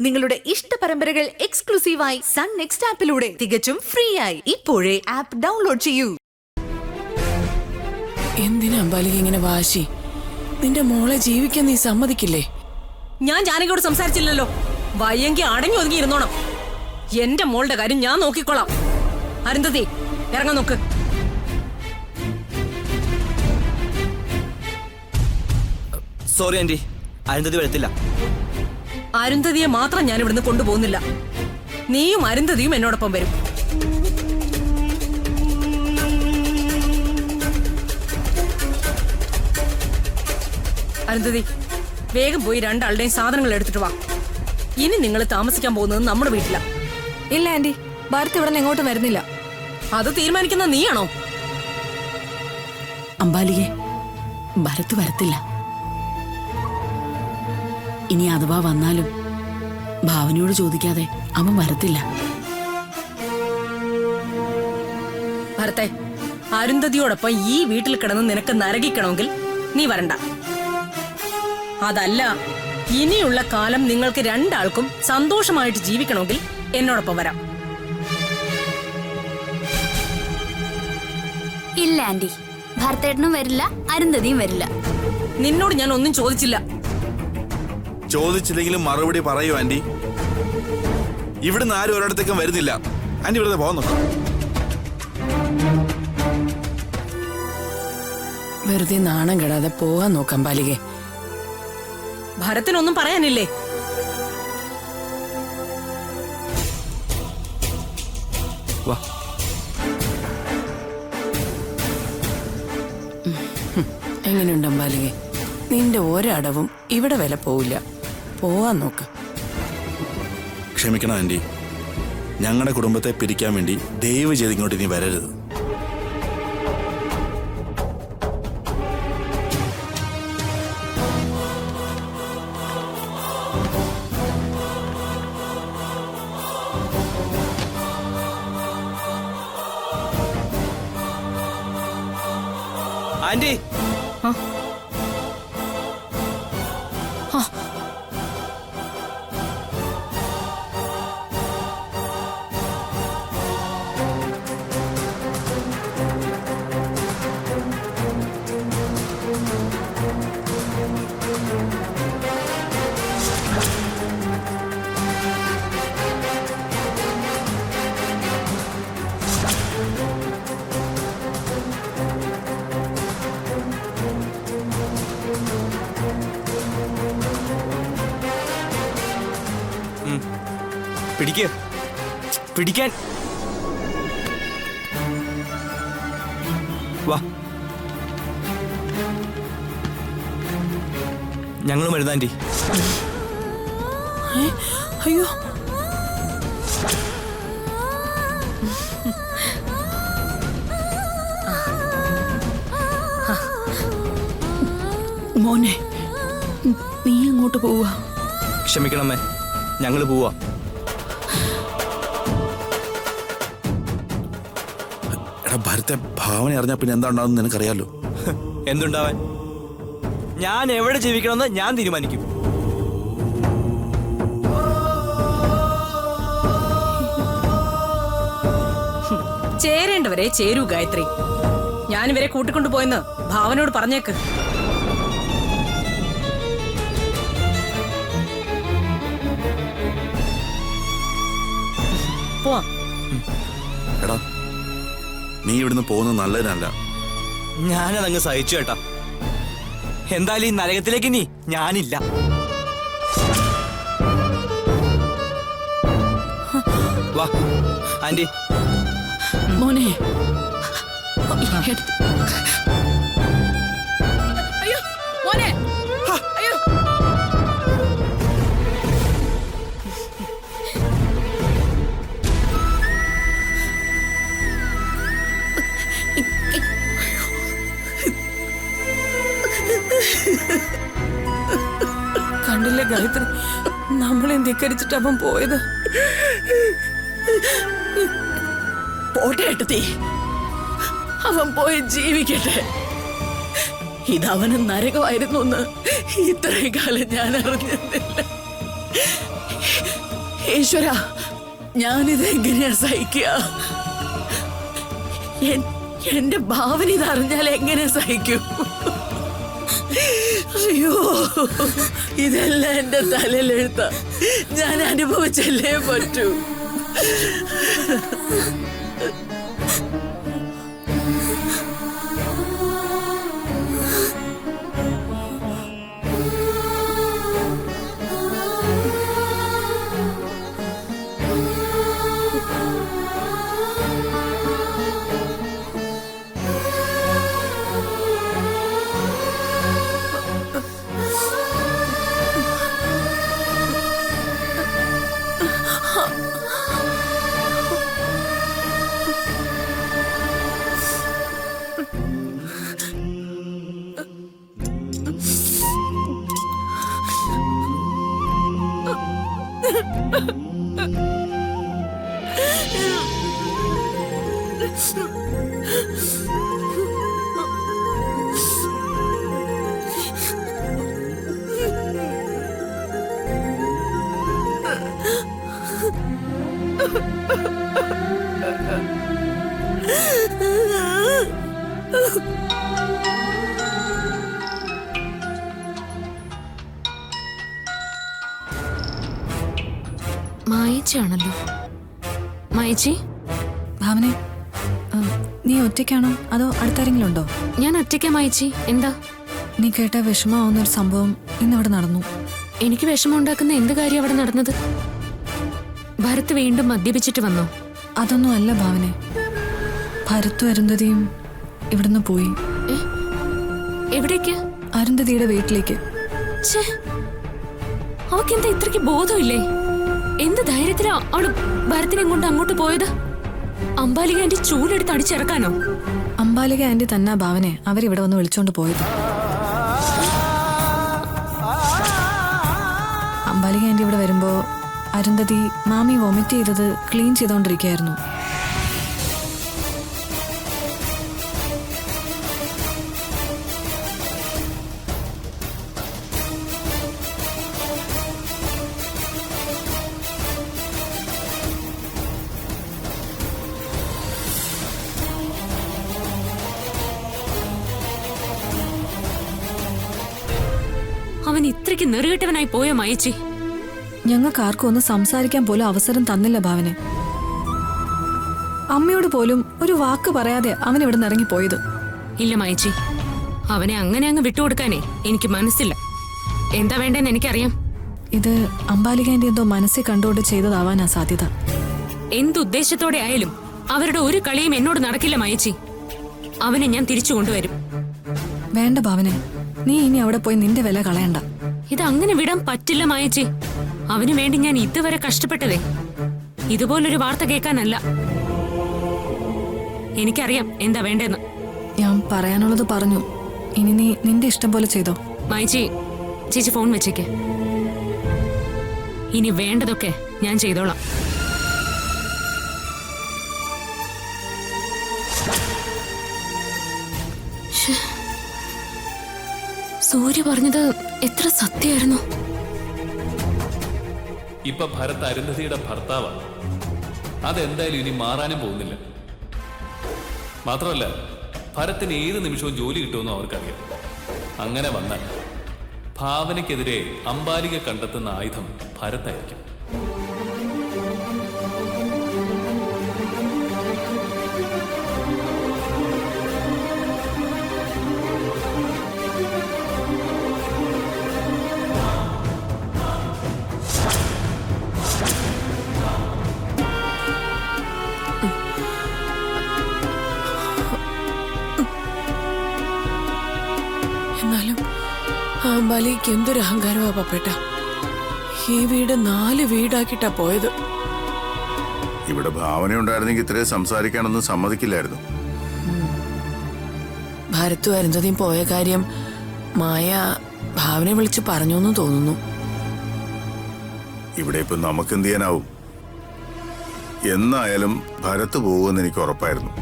നിങ്ങളുടെ ഇഷ്ട പരമ്പരകൾ എക്സ്ക്ലൂസീവായി സൺ നെക്സ്റ്റ് ആപ്പിലൂടെ തികച്ചും ഫ്രീ ആയി ഇപ്പോഴേ ആപ്പ് ഡൗൺലോഡ് ചെയ്യൂ. എന്തിനാ അമ്പാലിക ഇങ്ങനെ വാശി? നിന്റെ മോളെ ജീവിക്കാൻ നീ സമ്മതിക്കില്ലേ? ഞാൻ ജാനകിയോട് സംസാരിച്ചില്ലല്ലോ. വയ്യെങ്കിൽ അടങ്ങി ഒതുങ്ങി ഇരുന്നോണം. എന്റെ മോളുടെ കാര്യം ഞാൻ നോക്കിക്കോളാം. അരുന്ധതി, ഇറങ്ങാൻ നോക്ക്. സോറി ആന്റി, അരുന്ധതി വരത്തില്ല. അരുന്ധതിയെ മാത്രം ഞാൻ ഇവിടുന്ന് കൊണ്ടുപോകുന്നില്ല. നീയും അരുന്ധതിയും എന്നോടൊപ്പം വരും. അരുന്ധതി, വേഗം പോയി രണ്ടാളുടെയും സാധനങ്ങൾ എടുത്തിട്ട് വാ. ഇനി നിങ്ങൾ താമസിക്കാൻ പോകുന്നത് നമ്മുടെ വീട്ടിലാ. ഇല്ല ആന്റി, ഭരത് ഇവിടെ എങ്ങോട്ടും വരുന്നില്ല. അത് തീരുമാനിക്കുന്ന നീയാണോ? അമ്പാലികെ, ഭരത് വരത്തില്ല. ഇനി അഥവാ വന്നാലും ഭാവനയോട് ചോദിക്കാതെ അവൻ വരത്തില്ല. ഭരത്തെ, അരുന്ധതിയോടൊപ്പം ഈ വീട്ടിൽ കിടന്ന് നിനക്ക് നരകിക്കണമെങ്കിൽ നീ വരണ്ട. അതല്ല, ഇനിയുള്ള കാലം നിങ്ങൾക്ക് രണ്ടാൾക്കും സന്തോഷമായിട്ട് ജീവിക്കണമെങ്കിൽ എന്നോടൊപ്പം വരാം. ഇല്ല ആന്റി, ഭരതേട്ടനും വരില്ല, അരുന്ധതിയും വരില്ല. നിന്നോട് ഞാൻ ഒന്നും ചോദിച്ചില്ല. ചോദിച്ചില്ലെങ്കിലും മറുപടി പറയൂ ആന്റി. ഇവിടുന്ന് ആരും ഒരിടത്തേക്കും വരുന്നില്ല. ആന്റി ഇവിടുന്ന് പോകുന്നു. വെറുതെ നാണം കെടാതെ പോവാൻ നോക്കാം അമ്പാലികെ. ഭരത്തിനൊന്നും പറയാനില്ലേ? വാ. എങ്ങനെയുണ്ട് അമ്പാലികെ? നിന്റെ ഒരടവും ഇവിടെ വില പോവില്ല. പോവാൻ നോക്ക്. ക്ഷമിക്കണം ആന്റി, ഞങ്ങളുടെ കുടുംബത്തെ പിരിക്കാൻ വേണ്ടി ദയവ് ചെയ്ത് ഇങ്ങോട്ട് ഇനി വരരുത്. ആന്റി, പിടിക്ക്, പിടിക്കാൻ. വാ, ഞങ്ങളും വരുന്ന ആന്റി. അയ്യോ, മോനെ, നീ അങ്ങോട്ട് പോവാ? ക്ഷമിക്കണമേ, ഞങ്ങള് പോവാ. എടാ ഭരത്തെ, ഭാവന അറിഞ്ഞാ പിന്നെ എന്താ ഉണ്ടാവുന്ന നിനക്കറിയാലോ. എന്തുണ്ടാവാൻ? ഞാൻ എവിടെ ജീവിക്കണമെന്ന് ഞാൻ തീരുമാനിക്കും. ചേരേണ്ടവരെ ചേരൂ ഗായത്രി. ഞാനിവരെ കൂട്ടിക്കൊണ്ടുപോയെന്ന് ഭാവനയോട് പറഞ്ഞേക്ക്. പോവാം. എടാ, നീ ഇവിടുന്ന് പോകുന്നത് നല്ലതിനല്ല. ഞാനതങ്ങ് സഹിച്ചു കേട്ടാ. എന്തായാലും ഈ നരകത്തിലേക്ക് നീ ഞാനില്ല. വാ ആന്റി. മോനെ, അയ്യോ മോനെ, അയ്യോ. കണ്ടില്ലേ ഗായത്രി, നമ്മളെ ധിക്കരിച്ചിട്ട് അവൻ പോയത്. പോട്ടെ ഏട്ടത്തി, അവൻ പോയി ജീവിക്കട്ടെ. ഇതവന് നരകമായിരുന്നു എന്ന് ഇത്രയും കാലം ഞാൻ അറിഞ്ഞിരുന്നില്ല. ഈശ്വര, ഞാനിത് എങ്ങനെയാ സഹിക്കുക? എന്റെ ഭാവന ഇതറിഞ്ഞാൽ എങ്ങനെ സഹിക്കൂ? അയ്യോ, ഇതെല്ലാം എന്റെ തലയിലെഴുത്ത. ഞാൻ അനുഭവിച്ചല്ലേ പറ്റൂ. മായച്ചാണല്ലോ. മായച്ചി, ഭാവനെ, നീ ഒറ്റയ്ക്കാണോ അതോ അടുത്താരെങ്കിലും ഉണ്ടോ? ഞാൻ ഒറ്റയ്ക്കാ മായച്ചി. എന്താ? നീ കേട്ട വിഷമാവുന്നൊരു സംഭവം ഇന്നിവിടെ നടന്നു. എനിക്ക് വിഷമം ഉണ്ടാക്കുന്ന എന്ത് കാര്യം അവിടെ നടന്നത്? ഭരത് വീണ്ടും മദ്യപിച്ചിട്ട് വന്നോ? അതൊന്നും അല്ല ഭാവനെ. ഭരത്തും അരുന്ധതിയും ഇവിടുന്ന് പോയി. എവിടേക്ക്? അരുന്ധതിയുടെ വീട്ടിലേക്ക്. അവക്കെന്താ ഇത്രയ്ക്ക് ബോധമില്ലേ? എന്ത് ധൈര്യത്തിലാ അവള് ഭരത്തിനെ കൊണ്ട് അങ്ങോട്ട് പോയത്? അംബാലിക ആന്റി ചൂലെടുത്ത് അടിച്ചിറക്കാനോ? അംബാലിക ആന്റി തന്നെ ഭാവനെ അവരിവിടെ വന്ന് വിളിച്ചോണ്ട് പോയത്. അംബാലിക ആന്റി ഇവിടെ വരുമ്പോ അരുന്ധതി മാമി വൊമിറ്റ് ചെയ്തത് ക്ലീൻ ചെയ്തോണ്ടിരിക്കുകയായിരുന്നു. അവൻ ഇത്രയ്ക്ക് നെറുകെട്ടവനായി പോയോ മായച്ചി? ഞങ്ങൾക്ക് ആർക്കും ഒന്ന് സംസാരിക്കാൻ പോലും അവസരം തന്നില്ല ഭാവനെ. അമ്മയോട് പോലും ഒരു വാക്ക് പറയാതെ അവൻ ഇവിടെ നിന്ന് ഇറങ്ങിപ്പോയത്. ഇല്ല മായച്ചി, അവനെ അങ്ങനെ അങ്ങ് വിട്ടുകൊടുക്കാനേ എനിക്ക് മനസ്സില്ല. എന്താ വേണ്ടെന്ന് എനിക്കറിയാം. ഇത് അംബാലികേന്റെ എന്തോ മനസ്സിൽ കണ്ടുകൊണ്ട് ചെയ്തതാവാനാ സാധ്യത. എന്തുദ്ദേശത്തോടെ ആയാലും അവരുടെ ഒരു കളിയും എന്നോട് നടക്കില്ല മായച്ചി. അവനെ ഞാൻ തിരിച്ചു കൊണ്ടുവരും. വേണ്ട ഭാവനെ, നീ ഇനി അവിടെ പോയി നിന്റെ വില കളയണ്ട. ഇത് അങ്ങനെ വിടാൻ പറ്റില്ല മായച്ചി. അവന് വേണ്ടി ഞാൻ ഇതുവരെ കഷ്ടപ്പെട്ടതേ ഇതുപോലൊരു വാർത്ത കേൾക്കാനല്ല. എനിക്കറിയാം എന്താ വേണ്ടെന്ന്. ഞാൻ പറയാനുള്ളത് പറഞ്ഞു. ഇനി നീ നിന്റെ ഇഷ്ടം പോലെ ചെയ്തോ. മായച്ചി, ചേച്ചി ഫോൺ വെച്ചേക്ക്. ഇനി വേണ്ടതൊക്കെ ഞാൻ ചെയ്തോളാം. സൂര്യ പറഞ്ഞത് എത്ര സത്യമായിരുന്നു. ഇപ്പൊ ഭരത് അരുന്ധതിയുടെ ഭർത്താവാണ്. അതെന്തായാലും ഇനി മാറാനും പോകുന്നില്ല. മാത്രമല്ല, ഭരത്തിന് ഏത് നിമിഷവും ജോലി കിട്ടുമെന്ന് അവർക്കറിയാം. അങ്ങനെ വന്നാൽ ഭാവനയ്ക്കെതിരെ അംബാലിക കണ്ടെത്തുന്ന ആയുധം ഭരത്തായിരിക്കും. എന്നാലും അംബാലിക്ക് എന്തൊരു അഹങ്കാരമാ പപ്പേട്ട. ഈ വീട് 4 വീടാക്കിട്ടാ പോയത്. ഇവിടെ ഭാവന ഉണ്ടായിരുന്നെങ്കിൽ ഇത്രയും സംസാരിക്കാനൊന്നും സമ്മതിക്കില്ലായിരുന്നു. ഭരത്തും അരുന്ധതിയും പോയ കാര്യം മായ ഭാവനെ വിളിച്ച് പറഞ്ഞു എന്ന് തോന്നുന്നു. ഇവിടെ ഇപ്പൊ നമുക്ക് എന്ത് ചെയ്യാനാവും? എന്നായാലും ഭരത്ത് പോകുമെന്ന് എനിക്ക് ഉറപ്പായിരുന്നു.